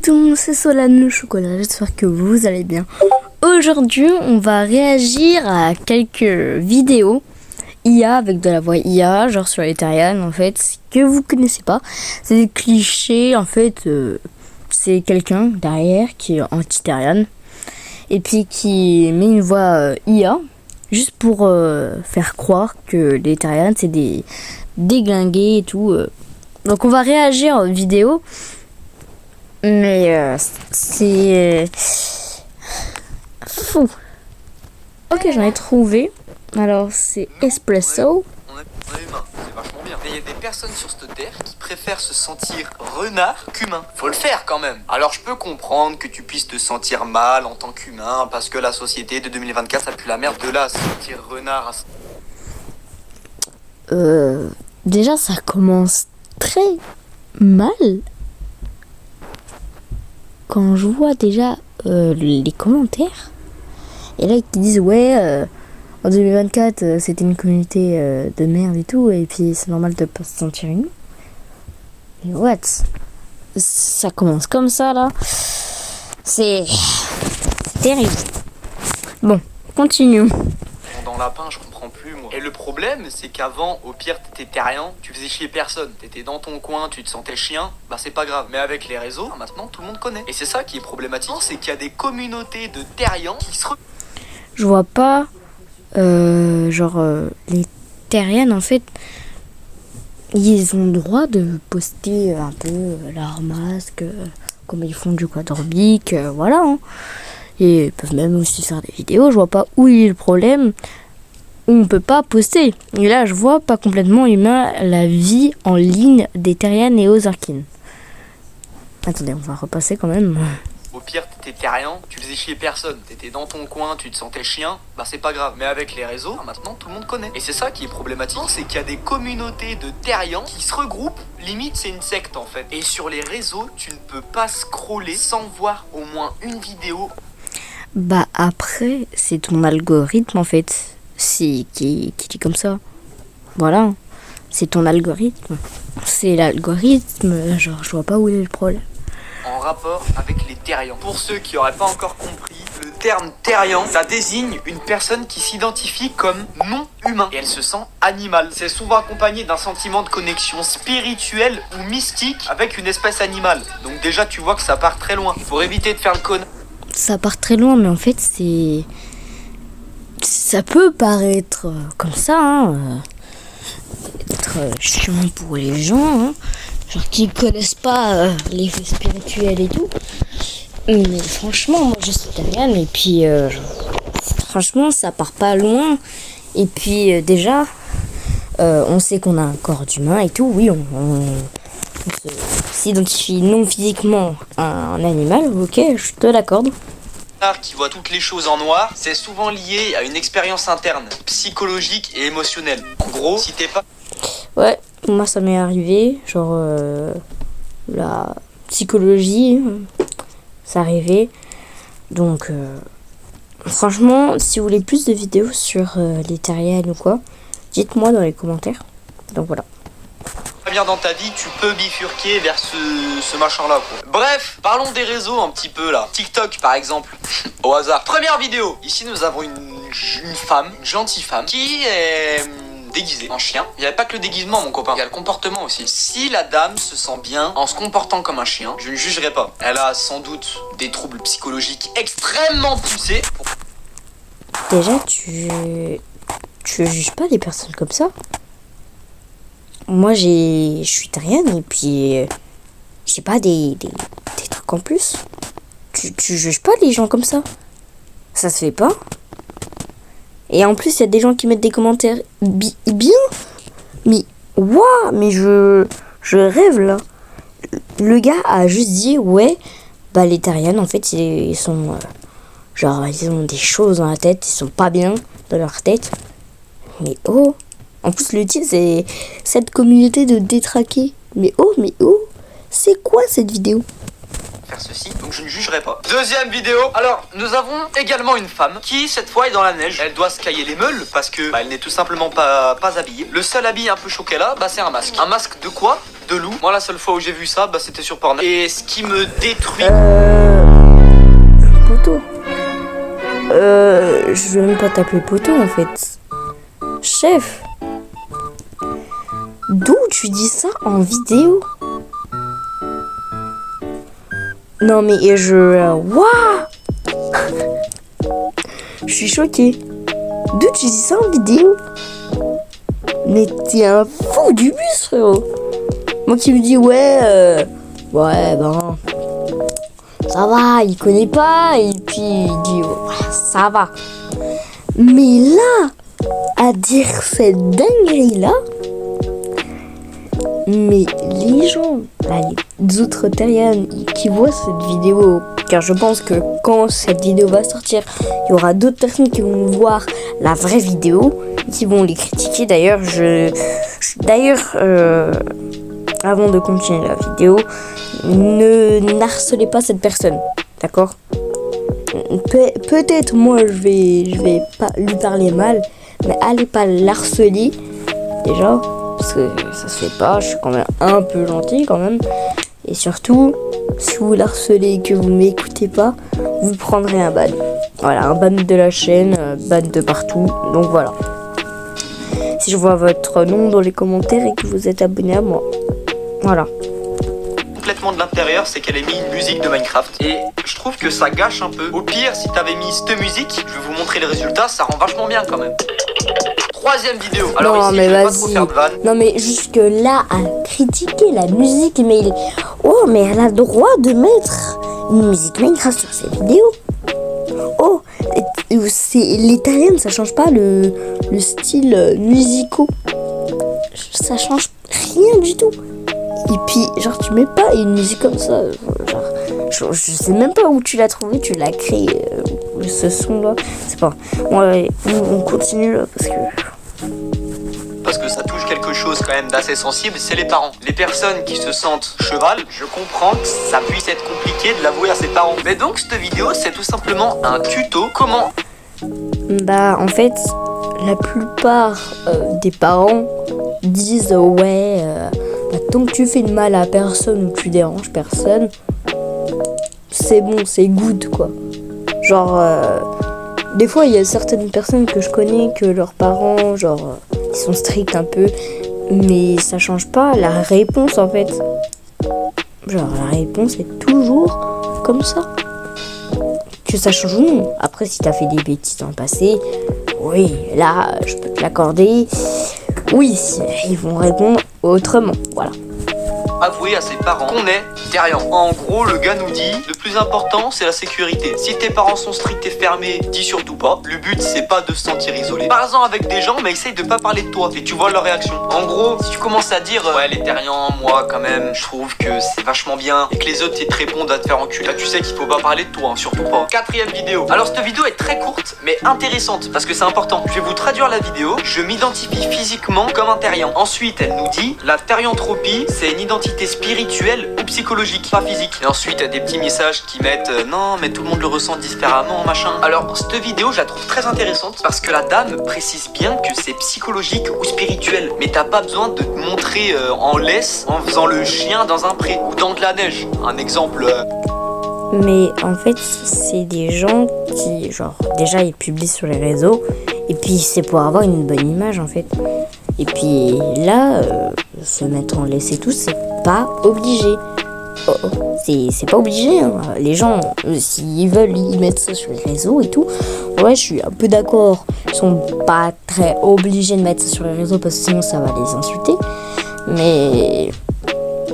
tout le monde, c'est Solane le chocolat, j'espère que vous allez bien. Aujourd'hui, on va réagir à quelques vidéos IA avec de la voix IA, genre sur les Terrians en fait, que vous connaissez pas. C'est des clichés en fait, c'est quelqu'un derrière qui est anti-Terrian et puis qui met une voix IA juste pour faire croire que les Terrians c'est des déglingués et tout. Donc on va réagir aux vidéos. Mais c'est fou. Ok, j'en ai trouvé. Alors c'est Espresso. On est humain, c'est vachement bien. Mais il y a des personnes sur cette terre qui préfèrent se sentir renard qu'humain. Faut le faire quand même. Alors je peux comprendre que tu puisses te sentir mal en tant qu'humain parce que la société de 2024 ça pue la merde. De là à se sentir renard Déjà ça commence très mal. Quand je vois déjà les commentaires, et là ils disent ouais, en 2024 c'était une communauté de merde et tout, et puis c'est normal de pas se sentir une. Mais what? Ça commence comme ça là. C'est terrible. Bon, continuons. dans lapin, je comprends plus moi. Et le problème, c'est qu'avant, au pire, t'étais terrien, tu faisais chier personne. T'étais dans ton coin, tu te sentais chien, bah c'est pas grave. Mais avec les réseaux, maintenant tout le monde connaît. Et c'est ça qui est problématique, c'est qu'il y a des communautés de terriens qui se... Je vois pas, les Terriens en fait, ils ont le droit de poster un peu leur masque, comme ils font du quadrubique, voilà. Hein. Et ils peuvent même aussi faire des vidéos, je vois pas où il est le problème. On peut pas poster. Et là, je vois pas complètement humain la vie en ligne des Terriens et Ozarkins. Attendez, on va repasser quand même. Au pire, t'étais terrien, tu faisais chier personne. T'étais dans ton coin, tu te sentais chien, bah c'est pas grave. Mais avec les réseaux, maintenant tout le monde connaît. Et c'est ça qui est problématique, c'est qu'il y a des communautés de terriens qui se regroupent. Limite, c'est une secte en fait. Et sur les réseaux, tu ne peux pas scroller sans voir au moins une vidéo. Bah après, c'est ton algorithme en fait. Qui dit comme ça. Voilà, c'est ton algorithme. C'est l'algorithme, genre je vois pas où est le problème. En rapport avec les terriens. Pour ceux qui auraient pas encore compris, le terme terrien, ça désigne une personne qui s'identifie comme non humain. Et elle se sent animale. C'est souvent accompagné d'un sentiment de connexion spirituelle ou mystique avec une espèce animale. Donc déjà tu vois que ça part très loin. Pour éviter de faire le con. Ça part très loin, mais en fait ça peut paraître comme ça, hein, être chiant pour les gens, hein, genre qui connaissent pas les faits spirituels et tout. Mais franchement, moi je suis Terrienne et puis franchement ça part pas loin. Et puis déjà, on sait qu'on a un corps d'humain et tout, oui, on s'identifie non physiquement à un animal, ok, je te l'accorde. Qui voit toutes les choses en noir, c'est souvent lié à une expérience interne, psychologique et émotionnelle. En gros, si t'es pas... Ouais, moi ça m'est arrivé, genre la psychologie, ça arrivait. Donc franchement, si vous voulez plus de vidéos sur les Terriens ou quoi, dites-moi dans les commentaires. Donc voilà. Bien dans ta vie, tu peux bifurquer vers ce machin-là, quoi. Bref, parlons des réseaux un petit peu, là. TikTok, par exemple. Au hasard. Première vidéo. Ici, nous avons une femme, une gentille femme, qui est déguisée en chien. Il n'y avait pas que le déguisement, mon copain. Il y a le comportement aussi. Si la dame se sent bien en se comportant comme un chien, je ne jugerai pas. Elle a sans doute des troubles psychologiques extrêmement poussés. Déjà, tu juges pas les personnes comme ça. Moi, je suis Terrienne et puis j'ai pas des trucs en plus. Tu juges pas les gens comme ça. Ça se fait pas. Et en plus, il y a des gens qui mettent des commentaires bien. Mais waouh, mais je rêve là. Le gars a juste dit ouais, bah les Terriennes en fait ils sont genre ils ont des choses dans la tête, ils sont pas bien dans leur tête. Mais oh. En plus, le titre, c'est cette communauté de détraqués. Mais oh, c'est quoi cette vidéo? faire ceci, donc je ne jugerai pas. Deuxième vidéo. Alors, nous avons également une femme qui, cette fois, est dans la neige. Elle doit se cailler les meules parce que elle n'est tout simplement pas habillée. Le seul habit un peu chaud qu'elle a, c'est un masque. Un masque de quoi? De loup. Moi, la seule fois où j'ai vu ça, c'était sur Pornhub. Et ce qui me détruit... Poteau. Je vais même pas t'appeler poteau, en fait. Chef. D'où tu dis ça en vidéo? Non mais Waouh. Je suis choquée. D'où tu dis ça en vidéo? Mais t'es un fou du bus, frérot. Moi qui me dis ouais ben ça va, il connaît pas et puis il dit ouais, ça va. Mais là, à dire cette dinguerie là, mais les gens, là, les autres terriens qui voient cette vidéo, car je pense que quand cette vidéo va sortir, il y aura d'autres personnes qui vont voir la vraie vidéo, qui vont les critiquer. D'ailleurs, avant de continuer la vidéo, ne harcelez pas cette personne, d'accord? Peut-être moi je vais pas lui parler mal, mais allez pas l'harceler déjà. Parce que ça se fait pas, je suis quand même un peu gentil quand même. Et surtout, si vous l'harcelez et que vous m'écoutez pas, vous prendrez un ban. Voilà, un ban de la chaîne, ban de partout. Donc voilà. Si je vois votre nom dans les commentaires et que vous êtes abonné à moi. Voilà. Complètement de l'intérieur, c'est qu'elle ait mis une musique de Minecraft. Et je trouve que ça gâche un peu. Au pire, si t'avais mis cette musique, je vais vous montrer les résultats, ça rend vachement bien quand même. Troisième vidéo. Alors non ici, mais je vais pas trop faire de vanne. Non mais jusque là à critiquer la musique, mais oh mais elle a le droit de mettre une musique Minecraft sur ses vidéos. Oh, c'est l'italien, ça change pas le style musical. Ça change rien du tout. Et puis genre tu mets pas une musique comme ça, genre je sais même pas où tu l'as trouvé, tu l'as créé ce son là. C'est pas. Bon, allez, on continue là parce que ça touche quelque chose quand même d'assez sensible, c'est les parents. Les personnes qui se sentent cheval, je comprends que ça puisse être compliqué de l'avouer à ses parents. Mais donc cette vidéo, c'est tout simplement un tuto. Comment? Bah en fait, la plupart des parents disent ouais, tant que tu fais de mal à personne ou que tu déranges personne, c'est bon, c'est good quoi. Genre, des fois il y a certaines personnes que je connais que leurs parents, genre, ils sont stricts un peu, mais ça change pas la réponse en fait. Genre, la réponse est toujours comme ça. Que ça change ou non. Après, si t'as fait des bêtises dans le passé, oui, là, je peux te l'accorder. Oui, ils vont répondre autrement, voilà. Avouer à ses parents qu'on est Terrian. En gros, le gars nous dit, le plus important, c'est la sécurité. Si tes parents sont stricts et fermés, dis surtout pas. Le but, c'est pas de se sentir isolé. Parle-en avec des gens, mais essaye de pas parler de toi. Et tu vois leur réaction. En gros, si tu commences à dire, ouais, les Terrians, moi, quand même, je trouve que c'est vachement bien, et que les autres, ils te répondent à te faire enculer, là, tu sais qu'il faut pas parler de toi, hein, surtout pas. Quatrième vidéo. Alors, cette vidéo est très courte, mais intéressante, parce que c'est important. Je vais vous traduire la vidéo. Je m'identifie physiquement comme un Terrian. Ensuite, elle nous dit, la Terrianthropie, c'est une identité spirituelle ou psychologique, pas physique. Et ensuite, il y a des petits messages qui mettent non, mais tout le monde le ressent différemment, machin. Alors, cette vidéo, je la trouve très intéressante parce que la dame précise bien que c'est psychologique ou spirituel. Mais t'as pas besoin de te montrer en laisse en faisant le chien dans un pré ou dans de la neige. Un exemple. Mais en fait, c'est des gens qui, genre, déjà, ils publient sur les réseaux. Et puis, c'est pour avoir une bonne image, en fait. Et puis là, se mettre en laisse et tout, c'est pas obligé. C'est pas obligé, hein. Les gens, s'ils veulent, ils mettent ça sur les réseaux et tout. Ouais, je suis un peu d'accord. Ils sont pas très obligés de mettre ça sur les réseaux parce que sinon ça va les insulter. Mais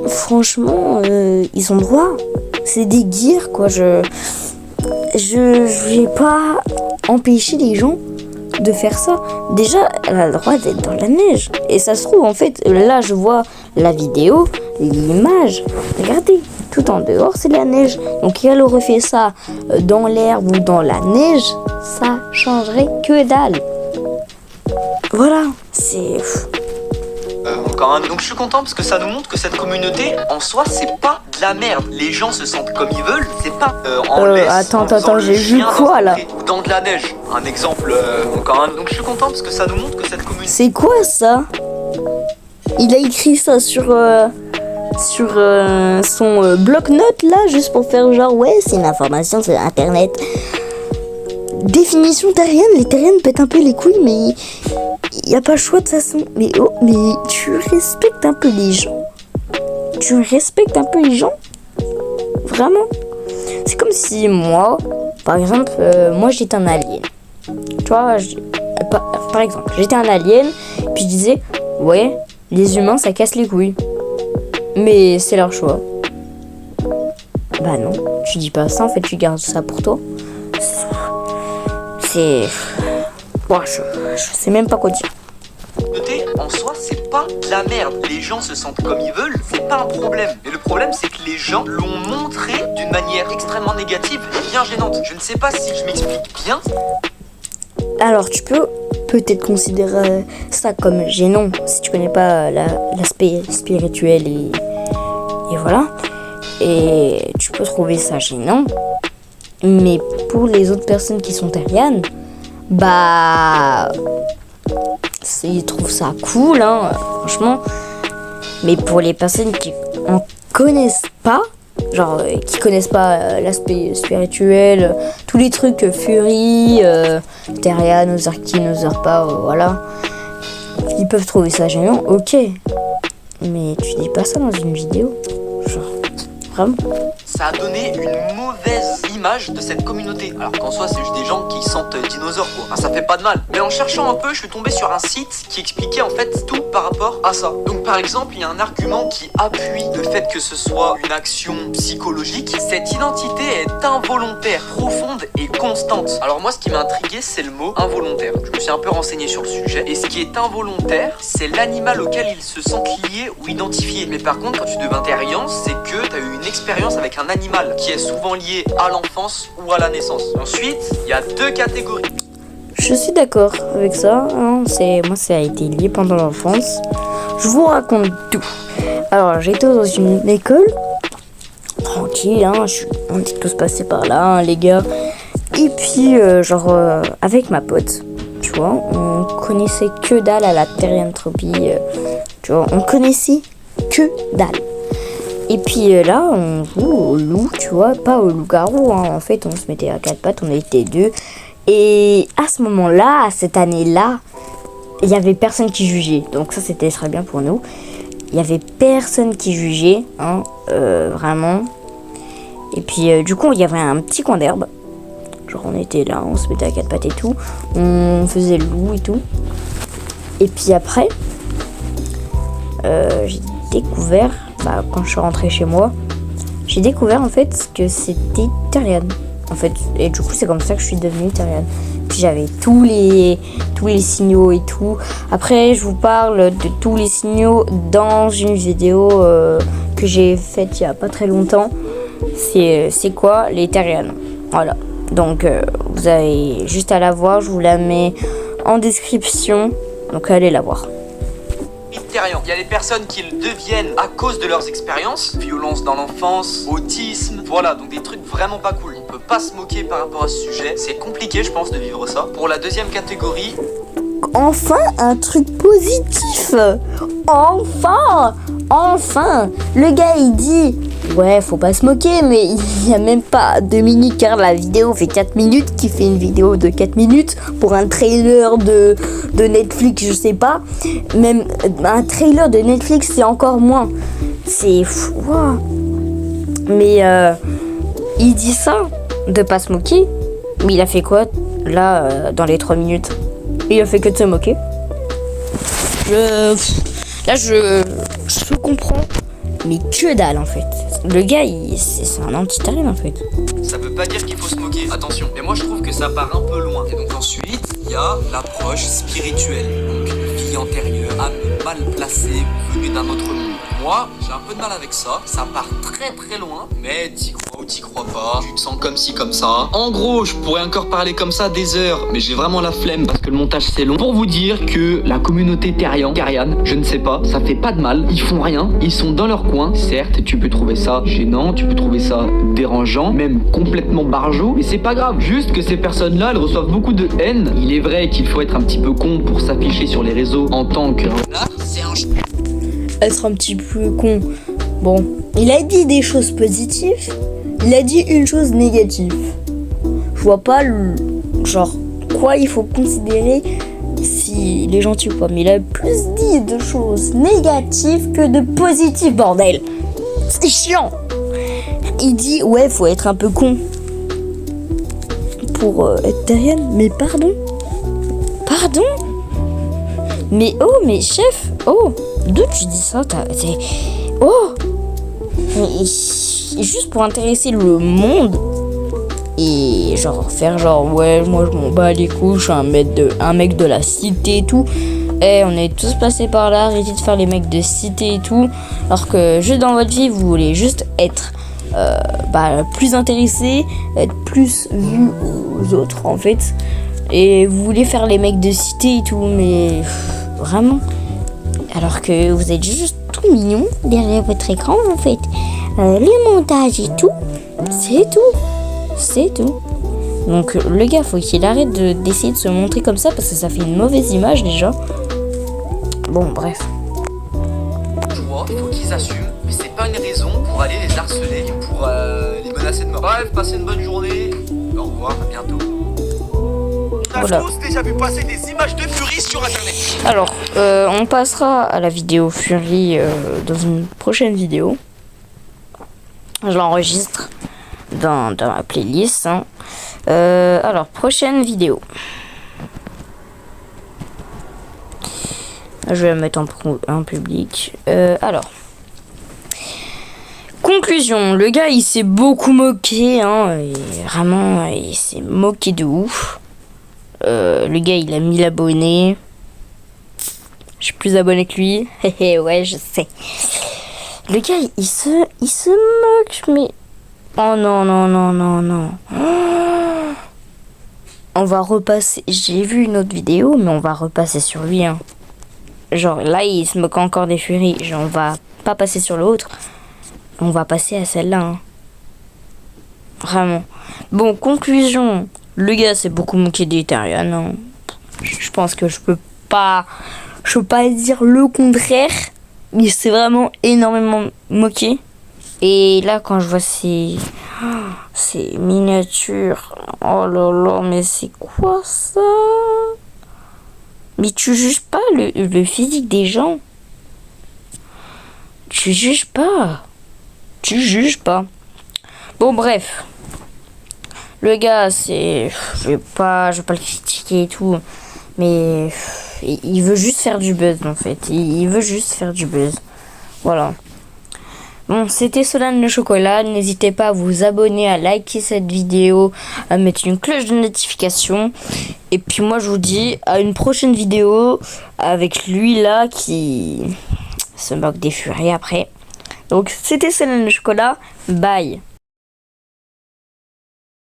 franchement, ils ont droit. C'est des gears, quoi. Je vais pas empêcher les gens de faire ça. Déjà, elle a le droit d'être dans la neige. Et ça se trouve, en fait, là, je vois la vidéo, l'image. Regardez, tout en dehors, c'est la neige. Donc, si elle aurait fait ça dans l'herbe ou dans la neige, ça changerait que dalle. Voilà, c'est... encore un. Donc je suis content parce que ça nous montre que cette communauté, en soi, c'est pas de la merde. Les gens se sentent comme ils veulent, c'est pas en laisse. Attends, j'ai vu quoi là? Ou dans de la neige. Un exemple, encore un. Donc je suis content parce que ça nous montre que cette communauté. C'est quoi ça? Il a écrit ça sur son bloc-notes là, juste pour faire genre ouais, c'est une information sur internet. Définition terrienne, les terriennes pètent un peu les couilles, mais il n'y a pas le choix de toute façon. Mais tu respectes un peu les gens. Tu respectes un peu les gens. Vraiment. C'est comme si moi, par exemple, moi j'étais un alien. Tu vois, par exemple, j'étais un alien, puis je disais, ouais, les humains ça casse les couilles. Mais c'est leur choix. Bah non, tu dis pas ça, en fait tu gardes ça pour toi. C'est... Ouais, je sais même pas quoi dire. En soi, c'est pas de la merde. Les gens se sentent comme ils veulent, c'est pas un problème. Mais le problème, c'est que les gens l'ont montré d'une manière extrêmement négative et bien gênante. Je ne sais pas si je m'explique bien. Alors, tu peux peut-être considérer ça comme gênant si tu connais pas l'aspect spirituel et voilà. Et tu peux trouver ça gênant. Mais pour les autres personnes qui sont terriennes, bah... ils trouvent ça cool, hein, franchement. Mais pour les personnes qui en connaissent pas, genre qui connaissent pas l'aspect spirituel, tous les trucs Fury, Terrian, Ozarki, Ozarpa, voilà, ils peuvent trouver ça gênant, ok. Mais tu dis pas ça dans une vidéo, genre, vraiment. Ça a donné une mauvaise image de cette communauté. Alors qu'en soi, c'est juste des gens qui sentent dinosaures, quoi. Enfin, ça fait pas de mal. Mais en cherchant un peu, je suis tombé sur un site qui expliquait en fait tout par rapport à ça. Donc par exemple, il y a un argument qui appuie le fait que ce soit une action psychologique. Cette identité est involontaire, profonde et constante. Alors moi, ce qui m'a intrigué, c'est le mot involontaire. Je me suis un peu renseigné sur le sujet. Et ce qui est involontaire, c'est l'animal auquel ils se sentent liés ou identifiés. Mais par contre, quand tu deviens terrien, c'est que tu as eu une expérience avec un animal qui est souvent lié à l'enfance ou à la naissance. Ensuite, il y a deux catégories. Je suis d'accord avec ça, hein. Moi ça a été lié pendant l'enfance. Je vous raconte tout. Alors j'étais dans une école, tranquille, hein, on est tous passés par là, hein, les gars. Et puis avec ma pote, tu vois, on connaissait que dalle à la terrianthropie, tu vois, on connaissait que dalle. Et puis là, on joue au loup, tu vois, pas au loup-garou, hein. En fait, on se mettait à quatre pattes, on était deux. Et à ce moment-là, cette année-là, il y avait personne qui jugeait. Donc ça, c'était très bien pour nous. Il y avait personne qui jugeait, hein, vraiment. Et puis du coup, il y avait un petit coin d'herbe. Genre, on était là, on se mettait à quatre pattes et tout. On faisait le loup et tout. Et puis après, j'ai découvert... quand je suis rentrée chez moi, j'ai découvert en fait que c'était terrienne. En fait, et du coup c'est comme ça que je suis devenue terrienne. Puis j'avais tous les signaux et tout. Après je vous parle de tous les signaux dans une vidéo que j'ai faite il y a pas très longtemps. C'est quoi les terriennes. Voilà. Donc vous avez juste à la voir, je vous la mets en description. Donc allez la voir. Il y a les personnes qui le deviennent à cause de leurs expériences, violence dans l'enfance, autisme, voilà, donc des trucs vraiment pas cool. On peut pas se moquer par rapport à ce sujet, c'est compliqué je pense de vivre ça. Pour la deuxième catégorie... Enfin un truc positif. Enfin le gars il dit ouais faut pas se moquer, mais il y a même pas 2 minutes car la vidéo fait 4 minutes, qui fait une vidéo de 4 minutes pour un trailer de Netflix, je sais pas, même un trailer de Netflix c'est encore moins, c'est fou. Wow. Mais il dit ça de pas se moquer, mais il a fait quoi là dans les 3 minutes? Il a fait que de se moquer. Je comprends, mais que dalle en fait. Le gars, c'est un anti-terrien en fait. Ça veut pas dire qu'il faut se moquer, attention. Mais moi je trouve que ça part un peu loin. Et donc ensuite, il y a l'approche spirituelle. Donc vie antérieure, âme mal placée, venue d'un autre monde. Moi, j'ai un peu de mal avec ça. Ça part très très loin, mais t'y crois. t'y crois pas, tu te sens comme ci comme ça. En gros, je pourrais encore parler comme ça des heures, mais j'ai vraiment la flemme parce que le montage c'est long. Pour vous dire que la communauté Terrian, je ne sais pas, ça fait pas de mal, ils font rien, ils sont dans leur coin. Certes, tu peux trouver ça gênant, tu peux trouver ça dérangeant, même complètement barjot, mais c'est pas grave. Juste que ces personnes-là, elles reçoivent beaucoup de haine. Il est vrai qu'il faut être un petit peu con pour s'afficher sur les réseaux en tant que... Être un petit peu con. Bon, il a dit des choses positives, il a dit une chose négative. Je vois pas genre quoi il faut considérer si il est gentil ou pas, mais il a plus dit de choses négatives que de positives, bordel. C'est chiant. Il dit ouais, faut être un peu con pour être Terrian, mais pardon. Mais oh, mais chef, oh, d'où tu dis ça, oh, mais juste pour intéresser le monde et genre faire genre ouais, moi je m'en bats les couilles, je suis un mec de la cité et tout. On est tous passés par là, arrêtez de faire les mecs de cité et tout, alors que juste dans votre vie vous voulez juste être plus intéressé, être plus vu aux autres en fait, et vous voulez faire les mecs de cité et tout, mais vraiment, alors que vous êtes juste tout mignon derrière votre écran en fait, les montages et tout, c'est tout. Donc le gars, faut qu'il arrête d'essayer de se montrer comme ça parce que ça fait une mauvaise image déjà. Bon, bref. Tu vois, il faut qu'ils assument, mais c'est pas une raison pour aller les harceler, pour les menacer de mort. Bref, passez une bonne journée. Au revoir, à bientôt. Voilà. On a tous déjà vu passer des images de Fury sur internet. Alors, on passera à la vidéo Fury dans une prochaine vidéo. Je l'enregistre dans ma playlist. Hein. Alors, prochaine vidéo. Je vais la mettre en public. Alors. Conclusion. Le gars, il s'est beaucoup moqué. Hein, et vraiment, il s'est moqué de ouf. Le gars, il a 1000 abonnés. Je suis plus abonné que lui. Ouais, je sais. Le gars, il se moque, mais... Oh non. On va repasser... J'ai vu une autre vidéo, mais on va repasser sur lui. Hein. Genre, là, il se moque encore des Furies. Genre, on va pas passer sur l'autre. On va passer à celle-là. Hein. Vraiment. Bon, conclusion. Le gars s'est beaucoup moqué des Terrian. Hein. Je pense que je peux pas dire le contraire. Il s'est vraiment énormément moqué. Et là, quand je vois ces miniatures, oh là là, mais c'est quoi ça? Mais tu juges pas le physique des gens. Tu juges pas. Bon, bref. Le gars, je vais pas le critiquer et tout. Mais il veut juste faire du buzz en fait. Il veut juste faire du buzz. Voilà. Bon, c'était Solane le chocolat. N'hésitez pas à vous abonner, à liker cette vidéo, à mettre une cloche de notification. Et puis moi je vous dis à une prochaine vidéo avec lui là qui se moque des Furies après. Donc c'était Solane le chocolat. Bye.